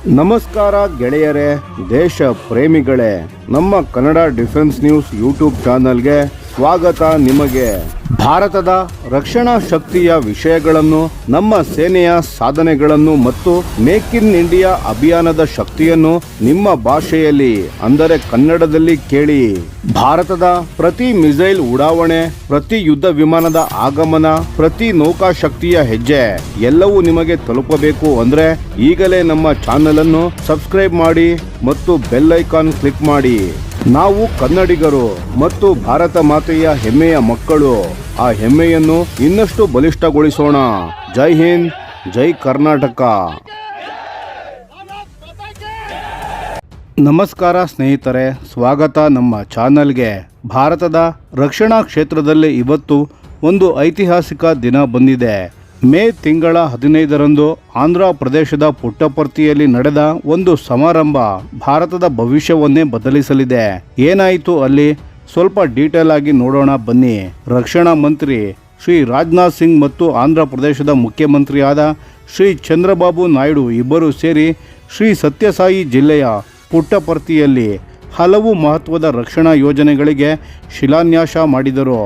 ನಮಸ್ಕಾರ ಗೆಳೆಯರೇ, ದೇಶ ಪ್ರೇಮಿಗಳೇ, ನಮ್ಮ ಕನ್ನಡ ಡಿಫೆನ್ಸ್ ನ್ಯೂಸ್ ಯೂಟ್ಯೂಬ್ ಚಾನಲ್ಗೆ ಸ್ವಾಗತ. ನಿಮಗೆ ಭಾರತದ ರಕ್ಷಣಾ ಶಕ್ತಿಯ ವಿಷಯಗಳನ್ನು, ನಮ್ಮ ಸೇನೆಯ ಸಾಧನೆಗಳನ್ನು ಮತ್ತು ಮೇಕ್ ಇನ್ ಇಂಡಿಯಾ ಅಭಿಯಾನದ ಶಕ್ತಿಯನ್ನು ನಿಮ್ಮ ಭಾಷೆಯಲ್ಲಿ ಅಂದರೆ ಕನ್ನಡದಲ್ಲಿ ಕೇಳಿ. ಭಾರತದ ಪ್ರತಿ ಮಿಸೈಲ್ ಉಡಾವಣೆ, ಪ್ರತಿ ಯುದ್ಧ ವಿಮಾನದ ಆಗಮನ, ಪ್ರತಿ ನೌಕಾ ಶಕ್ತಿಯ ಹೆಜ್ಜೆ ಎಲ್ಲವೂ ನಿಮಗೆ ತಲುಪಬೇಕು ಅಂದ್ರೆ ಈಗಲೇ ನಮ್ಮ ಚಾನೆಲ್ ಅನ್ನು ಸಬ್ಸ್ಕ್ರೈಬ್ ಮಾಡಿ ಮತ್ತು ಬೆಲ್ ಐಕಾನ್ ಕ್ಲಿಕ್ ಮಾಡಿ. ನಾವು ಕನ್ನಡಿಗರು ಮತ್ತು ಭಾರತ ಮಾತೆಯ ಹೆಮ್ಮೆಯ ಮಕ್ಕಳು. ಆ ಹೆಮ್ಮೆಯನ್ನು ಇನ್ನಷ್ಟು ಬಲಿಷ್ಠಗೊಳಿಸೋಣ. ಜೈ ಹಿಂದ್, ಜೈ ಕರ್ನಾಟಕ. ನಮಸ್ಕಾರ ಸ್ನೇಹಿತರೆ, ಸ್ವಾಗತ ನಮ್ಮ ಚಾನಲ್ಗೆ. ಭಾರತದ ರಕ್ಷಣಾ ಕ್ಷೇತ್ರದಲ್ಲಿ ಇವತ್ತು ಒಂದು ಐತಿಹಾಸಿಕ ದಿನ ಬಂದಿದೆ. ಮೇ ತಿಂಗಳ 15ರಂದು ಆಂಧ್ರ ಪ್ರದೇಶದ ಪುಟ್ಟಪರ್ತಿಯಲ್ಲಿ ನಡೆದ ಒಂದು ಸಮಾರಂಭ ಭಾರತದ ಭವಿಷ್ಯವನ್ನೇ ಬದಲಿಸಲಿದೆ. ಏನಾಯಿತು ಅಲ್ಲಿ ಸ್ವಲ್ಪ ಡೀಟೇಲ್ ಆಗಿ ನೋಡೋಣ ಬನ್ನಿ. ರಕ್ಷಣಾ ಮಂತ್ರಿ ಶ್ರೀ ರಾಜನಾಥ್ ಸಿಂಗ್ ಮತ್ತು ಆಂಧ್ರ ಪ್ರದೇಶದ ಮುಖ್ಯಮಂತ್ರಿಯಾದ ಶ್ರೀ ಚಂದ್ರಬಾಬು ನಾಯ್ಡು ಇಬ್ಬರು ಸೇರಿ ಶ್ರೀ ಸತ್ಯಸಾಯಿ ಜಿಲ್ಲೆಯ ಪುಟ್ಟಪರ್ತಿಯಲ್ಲಿ ಹಲವು ಮಹತ್ವದ ರಕ್ಷಣಾ ಯೋಜನೆಗಳಿಗೆ ಶಿಲಾನ್ಯಾಸ ಮಾಡಿದರು.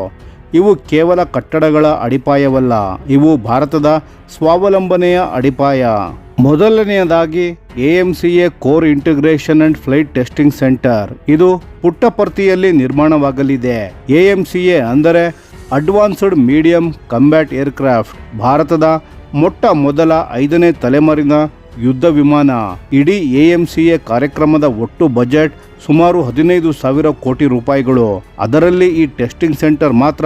ಇವು ಕೇವಲ ಕಟ್ಟಡಗಳ ಅಡಿಪಾಯವಲ್ಲ, ಇವು ಭಾರತದ ಸ್ವಾವಲಂಬನೆಯ ಅಡಿಪಾಯ. ಮೊದಲನೆಯದಾಗಿ AMCA core integration and flight testing centre. ಇದು ಪುಟ್ಟಪರ್ತಿಯಲ್ಲಿ ನಿರ್ಮಾಣವಾಗಲಿದೆ. AMCA ಅಂದರೆ ಅಡ್ವಾನ್ಸ್ಡ್ ಮೀಡಿಯಂ ಕಂಬ್ಯಾಟ್ ಏರ್ಕ್ರಾಫ್ಟ್, ಭಾರತದ ಮೊಟ್ಟ ಮೊದಲ 5ನೇ ತಲೆಮಾರಿನ ಯುದ್ಧ ವಿಮಾನ. ಇಡೀ AMCA ಕಾರ್ಯಕ್ರಮದ ಒಟ್ಟು ಬಜೆಟ್ ಸುಮಾರು 15,000 ಕೋಟಿ ರೂಪಾಯಿಗಳು. ಅದರಲ್ಲಿ ಈ ಟೆಸ್ಟಿಂಗ್ ಸೆಂಟರ್ ಮಾತ್ರ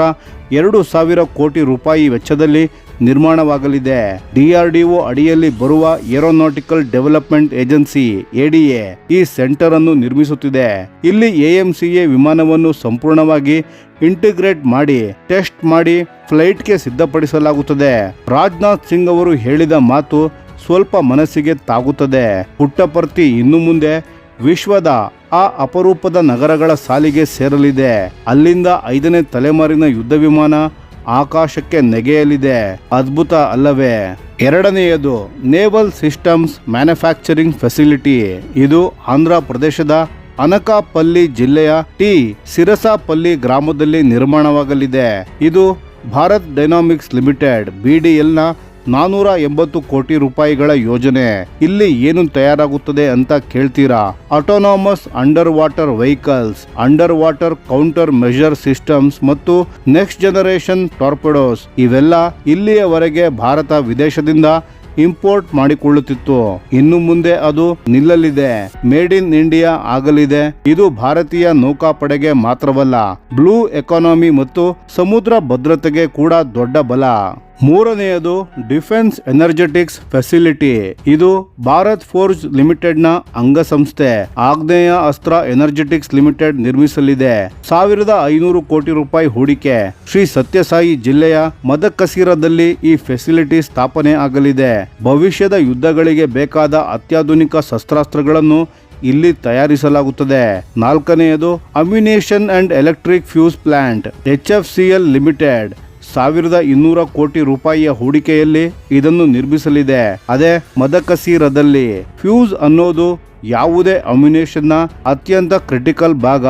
2,000 ಕೋಟಿ ರೂಪಾಯಿ ವೆಚ್ಚದಲ್ಲಿ ನಿರ್ಮಾಣವಾಗಲಿದೆ. DRDO ಅಡಿಯಲ್ಲಿ ಬರುವ ಏರೋನಾಟಿಕಲ್ ಡೆವಲಪ್ಮೆಂಟ್ ಏಜೆನ್ಸಿ ADA ಈ ಸೆಂಟರ್ ಅನ್ನು ನಿರ್ಮಿಸುತ್ತಿದೆ. ಇಲ್ಲಿ AMCA ವಿಮಾನವನ್ನು ಸಂಪೂರ್ಣವಾಗಿ ಇಂಟಿಗ್ರೇಟ್ ಮಾಡಿ ಟೆಸ್ಟ್ ಮಾಡಿ ಫ್ಲೈಟ್ಗೆ ಸಿದ್ಧಪಡಿಸಲಾಗುತ್ತದೆ. ರಾಜನಾಥ್ ಸಿಂಗ್ ಅವರು ಹೇಳಿದ ಮಾತು ಸ್ವಲ್ಪ ಮನಸ್ಸಿಗೆ ತಾಗುತ್ತದೆ. ಪುಟ್ಟಪರ್ತಿ ಇನ್ನು ಮುಂದೆ ವಿಶ್ವದ ಆ ಅಪರೂಪದ ನಗರಗಳ ಸಾಲಿಗೆ ಸೇರಲಿದೆ. ಅಲ್ಲಿಂದ 5ನೇ ತಲೆಮಾರಿನ ಯುದ್ಧ ವಿಮಾನ ಆಕಾಶಕ್ಕೆ ನೆಗೆಯಲಿದೆ. ಅದ್ಭುತ ಅಲ್ಲವೇ? ಎರಡನೆಯದು ನೇವಲ್ ಸಿಸ್ಟಮ್ಸ್ ಮ್ಯಾನುಫ್ಯಾಕ್ಚರಿಂಗ್ ಫೆಸಿಲಿಟಿ. ಇದು ಆಂಧ್ರ ಪ್ರದೇಶದ ಅನಕಾಪಲ್ಲಿ ಜಿಲ್ಲೆಯ ಸಿರಸಾಪಲ್ಲಿ ಗ್ರಾಮದಲ್ಲಿ ನಿರ್ಮಾಣವಾಗಲಿದೆ. ಇದು ಭಾರತ್ ಡೈನಾಮಿಕ್ಸ್ ಲಿಮಿಟೆಡ್ BDLನ 480 ಕೋಟಿ ರೂಪಾಯಿಗಳ ಯೋಜನೆ. ಇಲ್ಲಿ ಏನು ತಯಾರಾಗುತ್ತದೆ ಅಂತ ಕೇಳ್ತೀರಾ? Autonomous under water vehicles, under water counter measure systems ಮತ್ತು ನೆಕ್ಸ್ಟ್ ಜನರೇಷನ್ ಟಾರ್ಪೆಡೋಸ್. ಇವೆಲ್ಲ ಇಲ್ಲಿಯವರೆಗೆ ಭಾರತ ವಿದೇಶದಿಂದ ಇಂಪೋರ್ಟ್ ಮಾಡಿಕೊಳ್ಳುತ್ತಿತ್ತು. ಇನ್ನು ಮುಂದೆ ಅದು ನಿಲ್ಲಲಿದೆ. ಮೇಡ್ ಇನ್ ಇಂಡಿಯಾ ಆಗಲಿದೆ. ಇದು ಭಾರತೀಯ ನೌಕಾಪಡೆಗೆ ಮಾತ್ರವಲ್ಲ, ಬ್ಲೂ ಎಕಾನಮಿ ಮತ್ತು ಸಮುದ್ರ ಭದ್ರತೆಗೆ ಕೂಡ ದೊಡ್ಡ ಬಲ. ಮೂರನೆಯದು ಡಿಫೆನ್ಸ್ ಎನರ್ಜೆಟಿಕ್ಸ್ ಫೆಸಿಲಿಟಿ. ಇದು ಭಾರತ್ ಫೋರ್ಜ್ ಲಿಮಿಟೆಡ್ನ ಅಂಗಸಂಸ್ಥೆ. ಆಗ್ನೇಯ ಅಸ್ತ್ರ ಎನರ್ಜೆಟಿಕ್ಸ್ ಲಿಮಿಟೆಡ್ ನಿರ್ಮಿಸಲಿದೆ. 1,500 ಕೋಟಿ ರೂಪಾಯಿ ಹೂಡಿಕೆ. ಶ್ರೀ ಸತ್ಯಸಾಯಿ ಜಿಲ್ಲೆಯ ಮದಕಸಿರದಲ್ಲಿ ಈ ಫೆಸಿಲಿಟಿ ಸ್ಥಾಪನೆ ಆಗಲಿದೆ. ಭವಿಷ್ಯದ ಯುದ್ಧಗಳಿಗೆ ಬೇಕಾದ ಅತ್ಯಾಧುನಿಕ ಶಸ್ತ್ರಾಸ್ತ್ರಗಳನ್ನು ಇಲ್ಲಿ ತಯಾರಿಸಲಾಗುತ್ತದೆ. ನಾಲ್ಕನೆಯದು ammunition and electric fuse plant HFCL limited. 1,200 ಕೋಟಿ ರೂಪಾಯಿಯ ಹೂಡಿಕೆಯಲ್ಲಿ ಇದನ್ನು ನಿರ್ಮಿಸಲಿದೆ. ಅದೇ ಮದಕಸಿರದಲ್ಲಿ. ಫ್ಯೂಸ್ ಅನ್ನೋದು ಯಾವುದೇ ಅಮ್ಯುನೇಷನ್ನ ಅತ್ಯಂತ ಕ್ರಿಟಿಕಲ್ ಭಾಗ.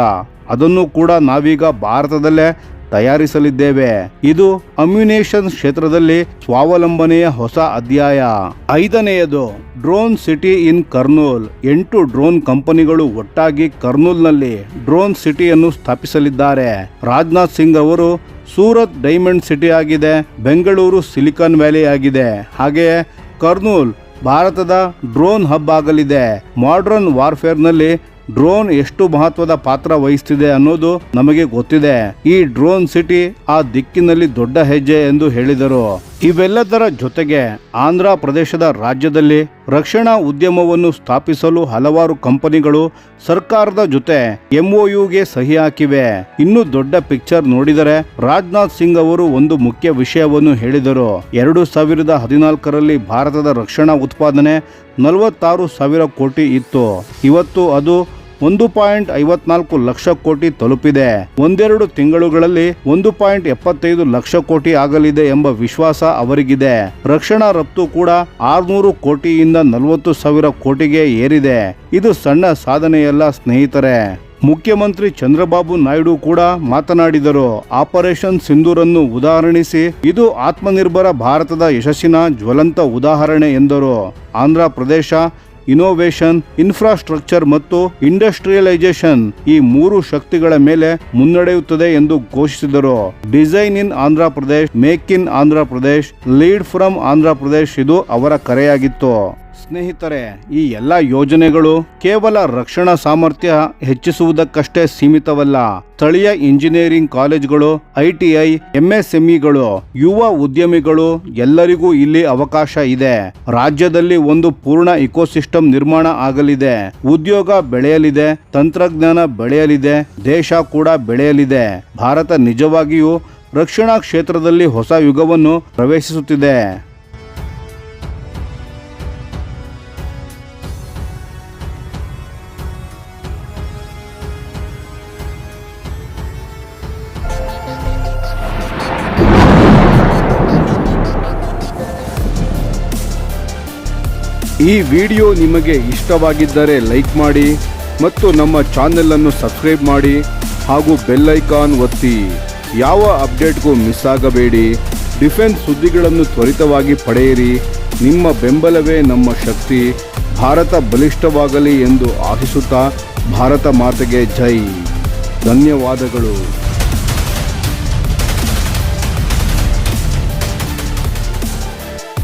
ಅದನ್ನು ಕೂಡ ನಾವೀಗ ಭಾರತದಲ್ಲೇ ತಯಾರಿಸಲಿದ್ದೇವೆ. ಇದು ಅಮ್ಯುನೇಷನ್ ಕ್ಷೇತ್ರದಲ್ಲಿ ಸ್ವಾವಲಂಬನೆಯ ಹೊಸ ಅಧ್ಯಾಯ. 5ನೆಯದು drone city in Kurnool. 8 drone ಕಂಪನಿಗಳು ಒಟ್ಟಾಗಿ ಕರ್ನೂಲ್ನಲ್ಲಿ ಡ್ರೋನ್ ಸಿಟಿಯನ್ನು ಸ್ಥಾಪಿಸಲಿದ್ದಾರೆ. ರಾಜನಾಥ್ ಸಿಂಗ್ ಅವರು ಸೂರತ್ ಡೈಮಂಡ್ ಸಿಟಿ ಆಗಿದೆ, ಬೆಂಗಳೂರು ಸಿಲಿಕಾನ್ ವ್ಯಾಲಿ ಆಗಿದೆ. ಹಾಗೆಯೇ ಕರ್ನೂಲ್ ಭಾರತದ ಡ್ರೋನ್ ಹಬ್ ಆಗಲಿದೆ. ಮಾಡರ್ನ್ ವಾರ್ಫೇರ್ನಲ್ಲಿ ಡ್ರೋನ್ ಎಷ್ಟು ಮಹತ್ವದ ಪಾತ್ರ ವಹಿಸುತ್ತಿದೆ ಅನ್ನೋದು ನಮಗೆ ಗೊತ್ತಿದೆ. ಈ ಡ್ರೋನ್ ಸಿಟಿ ಆ ದಿಕ್ಕಿನಲ್ಲಿ ದೊಡ್ಡ ಹೆಜ್ಜೆ ಎಂದು ಹೇಳಿದರು. ಇವೆಲ್ಲದರ ಜೊತೆಗೆ ಆಂಧ್ರ ಪ್ರದೇಶದ ರಾಜ್ಯದಲ್ಲಿ ರಕ್ಷಣಾ ಉದ್ಯಮವನ್ನು ಸ್ಥಾಪಿಸಲು ಹಲವಾರು ಕಂಪನಿಗಳು ಸರ್ಕಾರದ ಜೊತೆ MOUಗೆ ಸಹಿ ಹಾಕಿವೆ. ಇನ್ನು ದೊಡ್ಡ ಪಿಕ್ಚರ್ ನೋಡಿದರೆ ರಾಜನಾಥ್ ಸಿಂಗ್ ಅವರು ಒಂದು ಮುಖ್ಯ ವಿಷಯವನ್ನು ಹೇಳಿದರು. 2014ರಲ್ಲಿ ಭಾರತದ ರಕ್ಷಣಾ ಉತ್ಪಾದನೆ 46,000 ಕೋಟಿ ಇತ್ತು. ಇವತ್ತು ಅದು 1.54 ಲಕ್ಷ ಕೋಟಿ ತಲುಪಿದೆ. ಒಂದೆರಡು ತಿಂಗಳುಗಳಲ್ಲಿ 1.75 ಲಕ್ಷ ಕೋಟಿ ಆಗಲಿದೆ ಎಂಬ ವಿಶ್ವಾಸ ಅವರಿಗಿದೆ. ರಕ್ಷಣಾ ರಫ್ತು ಕೂಡ 600 ಕೋಟಿಯಿಂದ 40,000 ಕೋಟಿಗೆ ಏರಿದೆ. ಇದು ಸಣ್ಣ ಸಾಧನೆಯಲ್ಲ ಸ್ನೇಹಿತರೆ. ಮುಖ್ಯಮಂತ್ರಿ ಚಂದ್ರಬಾಬು ನಾಯ್ಡು ಕೂಡ ಮಾತನಾಡಿದರು. ಆಪರೇಷನ್ ಸಿಂಧೂರನ್ನು ಉದಾಹರಿಸಿ ಇದು ಆತ್ಮನಿರ್ಭರ ಭಾರತದ ಯಶಸ್ಸಿನ ಜ್ವಲಂತ ಉದಾಹರಣೆ ಎಂದರು. ಆಂಧ್ರ ಪ್ರದೇಶ ಇನೋವೇಷನ್, ಇನ್ಫ್ರಾಸ್ಟ್ರಕ್ಚರ್ ಮತ್ತು ಇಂಡಸ್ಟ್ರಿಯಲೈಸೇಷನ್ ಈ ಮೂರು ಶಕ್ತಿಗಳ ಮೇಲೆ ಮುನ್ನಡೆಯುತ್ತದೆ ಎಂದು ಘೋಷಿಸಿದರು. Design in Andhra Pradesh, make in Andhra Pradesh, lead from Andhra Pradesh ಇದು ಅವರ ಕರೆಯಾಗಿತ್ತು. ಸ್ನೇಹಿತರೆ, ಈ ಎಲ್ಲ ಯೋಜನೆಗಳು ಕೇವಲ ರಕ್ಷಣಾ ಸಾಮರ್ಥ್ಯ ಹೆಚ್ಚಿಸುವುದಕ್ಕಷ್ಟೇ ಸೀಮಿತವಲ್ಲ. ಸ್ಥಳೀಯ ಇಂಜಿನಿಯರಿಂಗ್ ಕಾಲೇಜುಗಳು, ITI, MSMEಗಳು, ಯುವ ಉದ್ಯಮಿಗಳು ಎಲ್ಲರಿಗೂ ಇಲ್ಲಿ ಅವಕಾಶ ಇದೆ. ರಾಜ್ಯದಲ್ಲಿ ಒಂದು ಪೂರ್ಣ ಇಕೋಸಿಸ್ಟಮ್ ನಿರ್ಮಾಣ ಆಗಲಿದೆ. ಉದ್ಯೋಗ ಬೆಳೆಯಲಿದೆ, ತಂತ್ರಜ್ಞಾನ ಬೆಳೆಯಲಿದೆ, ದೇಶ ಕೂಡ ಬೆಳೆಯಲಿದೆ. ಭಾರತ ನಿಜವಾಗಿಯೂ ರಕ್ಷಣಾ ಕ್ಷೇತ್ರದಲ್ಲಿ ಹೊಸ ಯುಗವನ್ನು ಪ್ರವೇಶಿಸುತ್ತಿದೆ. ಈ ವಿಡಿಯೋ ನಿಮಗೆ ಇಷ್ಟವಾಗಿದ್ದರೆ ಲೈಕ್ ಮಾಡಿ ಮತ್ತು ನಮ್ಮ ಚಾನೆಲ್ ಅನ್ನು ಸಬ್ಸ್ಕ್ರೈಬ್ ಮಾಡಿ ಹಾಗೂ ಬೆಲ್ ಐಕಾನ್ ಒತ್ತಿ. ಯಾವ ಅಪ್ಡೇಟ್ಗೂ ಮಿಸ್ ಆಗಬೇಡಿ. ಡಿಫೆನ್ಸ್ ಸುದ್ದಿಗಳನ್ನು ತ್ವರಿತವಾಗಿ ಪಡೆಯಿರಿ. ನಿಮ್ಮ ಬೆಂಬಲವೇ ನಮ್ಮ ಶಕ್ತಿ. ಭಾರತ ಬಲಿಷ್ಠವಾಗಲಿ ಎಂದು ಆಶಿಸುತ್ತಾ ಭಾರತ ಮಾತೆಗೆ ಜೈ. ಧನ್ಯವಾದಗಳು.